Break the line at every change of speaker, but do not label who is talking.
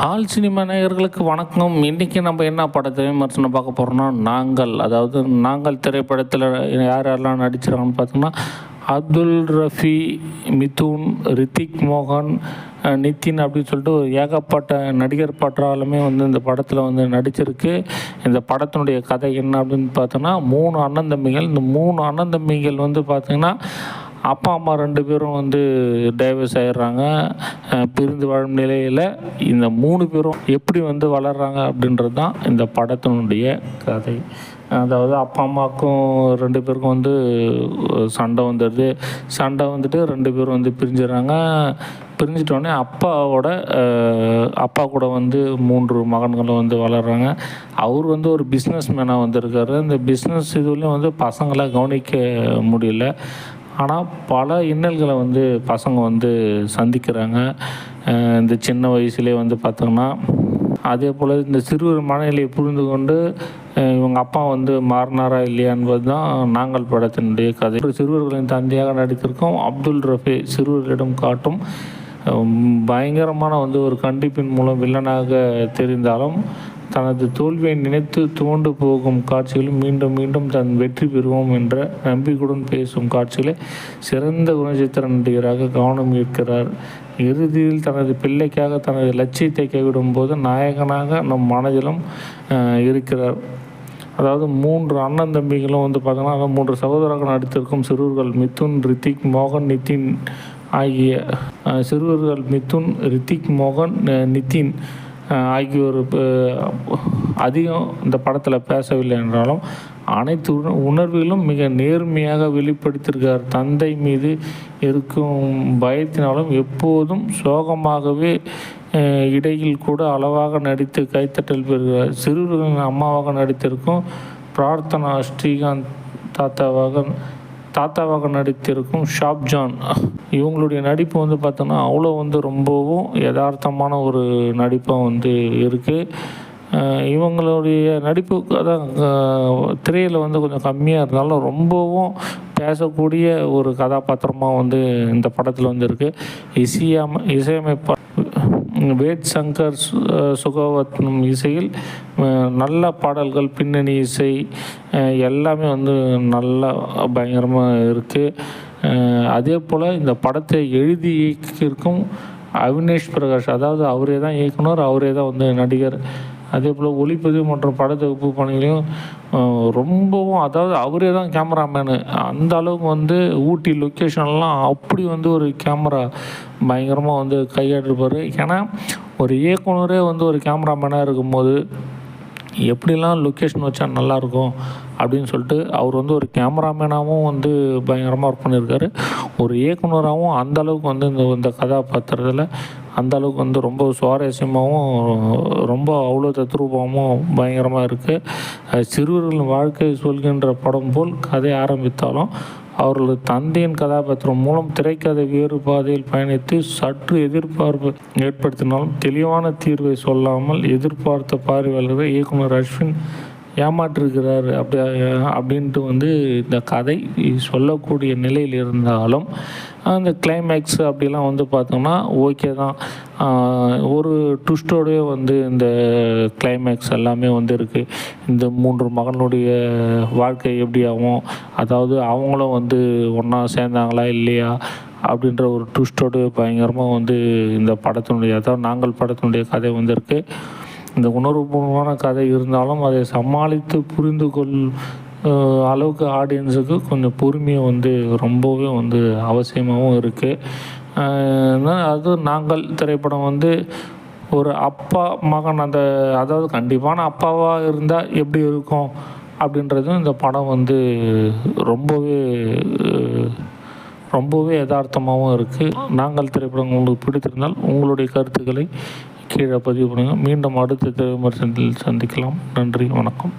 All cinema நேயர்களுக்கு வணக்கம். இன்றைக்கி நம்ம என்ன படத்தை விமர்சனம் பார்க்க போகிறோம்னா நாங்கள். அதாவது நாங்கள் திரைப்படத்தில் யார் யாரெல்லாம் நடிச்சிருக்காங்கன்னு பார்த்தோம்னா அப்துல் ரஃபி, மிதுன், ரித்திக் மோகன், நிதின் அப்படின்னு சொல்லிட்டு ஒரு ஏகப்பட்ட நடிகர் பற்றாலுமே இந்த படத்தில் நடிச்சிருக்கு. இந்த படத்தினுடைய கதை என்ன அப்படின்னு பார்த்தோன்னா 3 அண்ணன் தம்பிகள். இந்த 3 அண்ணன் தம்பிகள் பார்த்திங்கன்னா அப்பா அம்மா 2 பேரும் டைவர்ஸ் ஆகிடுறாங்க. பிரிந்து வாழும் நிலையில் இந்த 3 பேரும் எப்படி வளர்கிறாங்க அப்படின்றது தான் இந்த படத்தினுடைய கதை. அதாவது அப்பா அம்மாவுக்கும் 2 பேருக்கும் சண்டை வந்துடுது. சண்டை 2 பேரும் பிரிஞ்சிடறாங்க. பிரிஞ்சிட்டோடனே அப்பா கூட 3 மகன்களும் வளர்கிறாங்க. அவர் ஒரு பிஸ்னஸ் மேனாக இருக்கார். இந்த பிஸ்னஸ் இதுலேயும் பசங்களை கவனிக்க முடியல. ஆனால் பல இன்னல்களை பசங்க சந்திக்கிறாங்க. இந்த சின்ன வயசுலேயே பார்த்தோம்னா அதே போல் இந்த சிறுவர் மனநிலையை புரிந்து கொண்டு இவங்க அப்பா மாறினாரா இல்லையா என்பது தான் நாங்கள் படத்தினுடைய கதை. சிறுவர்களின் தந்தையாக நடித்திருக்கோம் அப்துல் ரஃபி சிறுவர்களிடம் காட்டும் பயங்கரமான ஒரு கண்டிப்பின் மூலம் வில்லனாக தெரிந்தாலும் தனது தோல்வியை நினைத்து துவண்டு போகும் காட்சிகளும் மீண்டும் மீண்டும் தன் வெற்றி பெறுவோம் என்ற நம்பிக்கையுடன் பேசும் காட்சிகளை சிறந்த குணச்சித்திர நடிகராக கவனம் ஈர்க்கிறார். இறுதியில் தனது பிள்ளைக்காக தனது லட்சியத்தை கைவிடும் போது நாயகனாக நம் மனதிலும் இருக்கிறார். அதாவது 3 அண்ணன் தம்பிகளும் பார்த்தோன்னா 3 சகோதரர்கள் நடித்திருக்கும் சிறுவர்கள் மிதுன், ரித்திக் மோகன், நிதின் ஆகிய சிறுவர்கள் மிதுன், ரித்திக் மோகன், நிதின் ஆகியோர் அதிகம் இந்த படத்தில் பேசவில்லை என்றாலும் அனைத்து உணர்வுகளும் மிக நேர்மையாக வெளிப்படுத்தியிருக்கார். தந்தை மீது இருக்கும் பயத்தினாலும் எப்போதும் சோகமாகவே இடையில் கூட அளவாக நடித்து கைத்தட்டல் பெறுகிறார். சிறுவர்களின் அம்மாவாக நடித்திருக்கும் பிரார்த்தனா ஸ்ரீகாந்த், தாத்தாவாக நடித்திருக்கும் ஷாப்ஜான். இவங்களுடைய நடிப்பு பார்த்தோன்னா அவ்வளோ ரொம்பவும் யதார்த்தமான ஒரு நடிப்பாக இருக்குது. இவங்களுடைய நடிப்பு அதான் திரையில் கொஞ்சம் கம்மியாக இருந்தாலும் ரொம்பவும் பேசக்கூடிய ஒரு கதாபாத்திரமாக இந்த படத்தில் இருக்குது. இசையமைப்பா வேட் சங்கர் சுகவத்னம் இசையில் நல்ல பாடல்கள், பின்னணி இசை எல்லாமே நல்லா பயங்கரமாக இருக்குது. அதே போல் இந்த படத்தை எழுதி இயக்கியிருக்கும் அவினேஷ் பிரகாஷ். அதாவது அவரே தான் இயக்குனர், அவரே தான் நடிகர். அதே போல் ஒளிப்பதிவு மற்றும் படத்தொகுப்பு பணிகளையும் ரொம்பவும் அதாவது அவரே தான் கேமராமேனு. அந்த அளவுக்கு ஊட்டி லொக்கேஷன்லாம் அப்படி ஒரு கேமரா பயங்கரமாக கையாட்டிருப்பார். ஏன்னா ஒரு இயக்குனரே ஒரு கேமராமேனாக இருக்கும்போது எப்படிலாம் லொக்கேஷன் வச்சா நல்லாயிருக்கும் அப்படின்னு சொல்லிட்டு அவர் ஒரு கேமராமேனாகவும் பயங்கரமாக ஒர்க் பண்ணியிருக்காரு. ஒரு இயக்குனராகவும் அந்தளவுக்கு இந்த கதாபாத்திரத்தில் அந்தளவுக்கு ரொம்ப சுவாரஸ்யமாகவும் ரொம்ப அவ்வளோ தத்ரூபமாகவும் பயங்கரமாக இருக்குது. சிறுவர்களின் வாழ்க்கை சொல்கின்ற படம் போல் கதை ஆரம்பித்தாலும் அவர்களது தந்தையின் கதாபாத்திரம் மூலம் திரைக்கதை வேறு பாதையில் பயணித்து சற்று எதிர்பார்ப்பு ஏற்படுத்தினாலும் தெளிவான தீர்வை சொல்லாமல் எதிர்பார்த்த பார்வையாளர்கள் இயக்குனர் அஸ்வின் ஏமாற்றிருக்கிறார் அப்படின்ட்டு இந்த கதை சொல்லக்கூடிய நிலையில் இருந்தாலும் அந்த கிளைமேக்ஸ் அப்படிலாம் பார்த்தோம்னா ஓகே தான். ஒரு ட்விஸ்டோடய இந்த கிளைமேக்ஸ் எல்லாமே இருக்குது. இந்த 3 மகனுடைய வாழ்க்கை எப்படி ஆகும், அதாவது அவங்களும் ஒன்றா சேர்ந்தாங்களா இல்லையா அப்படின்ற ஒரு ட்விஸ்டோடு பயங்கரமாக இந்த படத்தினுடைய அதாவது நாங்கள் படத்தினுடைய கதை இருக்குது. இந்த உணர்வுபூர்வமான கதை இருந்தாலும் அதை சமாளித்து புரிந்து அளவுக்கு ஆடியன்ஸுக்கு கொஞ்சம் பொறுமையை ரொம்பவே அவசியமாகவும் இருக்குது. அது நாங்கள் திரைப்படம் ஒரு அப்பா மகன் அதாவது கண்டிப்பான அப்பாவாக இருந்தால் எப்படி இருக்கும் அப்படின்றதும் இந்த படம் ரொம்பவே யதார்த்தமாகவும் இருக்குது. நாங்கள் திரைப்படம் உங்களுக்கு பிடித்திருந்தால் உங்களுடைய கருத்துக்களை கீழே பதிவு பண்ணுங்கள். மீண்டும் அடுத்த விமர்சனத்தில் சந்திக்கலாம். நன்றி, வணக்கம்.